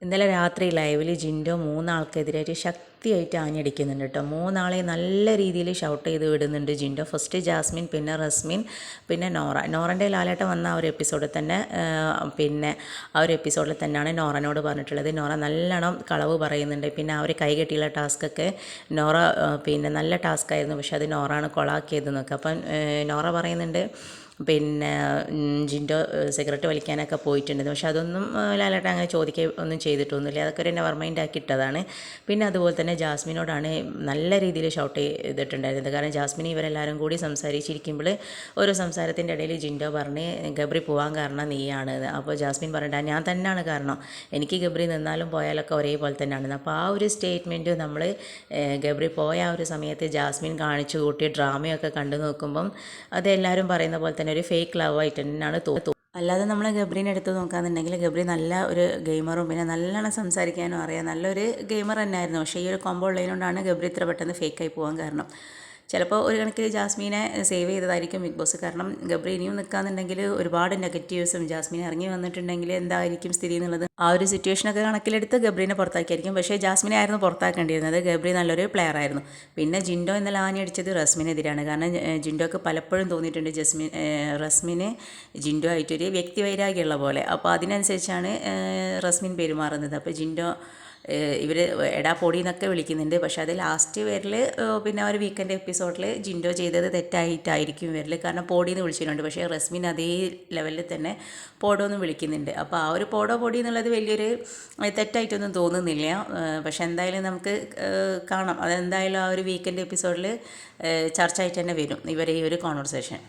ഇന്നലെ രാത്രി ലൈവിൽ ജിൻഡോ മൂന്നാൾക്കെതിരായിട്ട് ശക്തിയായിട്ട് ആഞ്ഞടിക്കുന്നുണ്ട് കേട്ടോ. മൂന്നാളെ നല്ല രീതിയിൽ ഷൗട്ട് ചെയ്ത് വിടുന്നുണ്ട് ജിൻഡോ. ഫസ്റ്റ് ജാസ്മിൻ, പിന്നെ റസ്മിൻ, പിന്നെ നോറൻ്റെ ലാലേട്ടൻ വന്ന ആ ഒരു എപ്പിസോഡിൽ തന്നെ പിന്നെ ആ ഒരു എപ്പിസോഡിൽ തന്നെയാണ് നോറനോട് പറഞ്ഞിട്ടുള്ളത്. നോറ നല്ലോണം കളവ് പറയുന്നുണ്ട്. പിന്നെ ആ ഒരു കൈകെട്ടിയുള്ള ടാസ്കൊക്കെ നോറ പിന്നെ നല്ല ടാസ്ക് ആയിരുന്നു, പക്ഷെ അത് നോറാണ് കൊളാക്കിയതെന്നൊക്കെ. അപ്പം നോറ പറയുന്നുണ്ട് പിന്നെ ജിൻഡോ സിഗരറ്റ് വലിക്കാനൊക്കെ പോയിട്ടുണ്ടെന്ന്. പക്ഷെ അതൊന്നും ലാലേട്ടൻ അങ്ങനെ ചോദിക്കുക ഒന്നും ചെയ്തിട്ടൊന്നുമില്ല. അതൊക്കെ ഒരു നെവർ മൈൻഡ് ആക്കിയിട്ടതാണ്. പിന്നെ അതുപോലെ തന്നെ ജാസ്മിനോടാണ് നല്ല രീതിയിൽ ഷൗട്ട് ചെയ്തിട്ടുണ്ടായിരുന്നത്. കാരണം ജാസ്മിൻ ഇവരെല്ലാവരും കൂടി സംസാരിച്ചിരിക്കുമ്പോൾ ഒരു സംസാരത്തിൻ്റെ ഇടയിൽ ജിൻഡോ പറഞ്ഞ് ഗബ്രി പോകാൻ കാരണം നീയാണ്. അപ്പോൾ ജാസ്മിൻ പറഞ്ഞിട്ട് ഞാൻ തന്നെയാണ് കാരണം, എനിക്ക് ഗബ്രി നിന്നാലും പോയാലൊക്കെ ഒരേപോലെ തന്നെയാണ്. അപ്പോൾ ആ ഒരു സ്റ്റേറ്റ്മെൻറ്റ് നമ്മൾ ഗബ്രി പോയ ആ ഒരു സമയത്ത് ജാസ്മിൻ കാണിച്ചു കൂട്ടിയ ഡ്രാമയൊക്കെ കണ്ടു നോക്കുമ്പം അതെല്ലാവരും പറയുന്ന പോലെ തന്നെ ഒരു ഫേക്ക് ലവ് ആയിട്ട് തന്നെയാണ് തോന്നുന്നത്. അല്ലാതെ നമ്മൾ ഗബ്രീനെ എടുത്ത് നോക്കുകയാണെന്നുണ്ടെങ്കിൽ ഗബ്രി നല്ല ഒരു ഗെയിമറും പിന്നെ നല്ലോണം സംസാരിക്കാനും അറിയാം, നല്ലൊരു ഗെയിമർ തന്നെയായിരുന്നു. പക്ഷേ ഈ ഒരു കോംബോ ഉള്ളതിനോടാണ് ഗബ്രി ഇത്ര പെട്ടെന്ന് ഫേക്കായി പോകാൻ കാരണം. ചിലപ്പോൾ ഒരു കണക്കിൽ ജാസ്മീനെ സേവ് ചെയ്തതായിരിക്കും ബിഗ് ബോസ്. കാരണം ഗബ്രി ഇനിയും നിൽക്കുകയെന്നുണ്ടെങ്കിൽ ഒരുപാട് നെഗറ്റീവ്സും ജാസ്മീൻ ഇറങ്ങി വന്നിട്ടുണ്ടെങ്കിൽ എന്തായിരിക്കും സ്ഥിതി എന്നുള്ളത് ആ ഒരു സിറ്റുവേഷനൊക്കെ കണക്കിലെടുത്ത് ഗബ്രീനെ പുറത്താക്കിയായിരിക്കും. പക്ഷേ ജാസ്മിനെ ആയിരുന്നു പുറത്താക്കേണ്ടിയിരുന്നത്. ഗബ്രി നല്ലൊരു പ്ലെയർ ആയിരുന്നു. പിന്നെ ജിൻഡോ ഇന്നലെ ആഞ്ഞടിച്ചത് റസ്മിനെതിരാണ്. കാരണം ജിൻഡോക്ക് പലപ്പോഴും തോന്നിയിട്ടുണ്ട് റസ്മിന് ജിൻഡോ ആയിട്ടൊരു വ്യക്തി വൈരാഗ്യമുള്ള പോലെ. അപ്പോൾ അതിനനുസരിച്ചാണ് റസ്മിൻ പെരുമാറുന്നത്. അപ്പോൾ ജിൻഡോ ഇവർ എടാ പൊടി എന്നൊക്കെ വിളിക്കുന്നുണ്ട്. പക്ഷെ അത് ലാസ്റ്റ് വരൽ പിന്നെ ഒരു വീക്കെൻഡ് എപ്പിസോഡിൽ ജിൻഡോ ചെയ്തത് തെറ്റായിട്ടായിരിക്കും വരൽ. കാരണം പോടിയെന്ന് വിളിച്ചിട്ടുണ്ട്. പക്ഷേ റസ്മിൻ അതേ ലെവലിൽ തന്നെ പോടോ എന്ന് വിളിക്കുന്നുണ്ട്. അപ്പോൾ ആ ഒരു പോടോ പൊടി എന്നുള്ളത് വലിയൊരു തെറ്റായിട്ടൊന്നും തോന്നുന്നില്ല. പക്ഷെ എന്തായാലും നമുക്ക് കാണാം. അതെന്തായാലും ആ ഒരു വീക്കെൻഡ് എപ്പിസോഡിൽ ചർച്ച ആയിട്ട് തന്നെ വരും ഇവരെ ഈ ഒരു കോൺവെർസേഷൻ.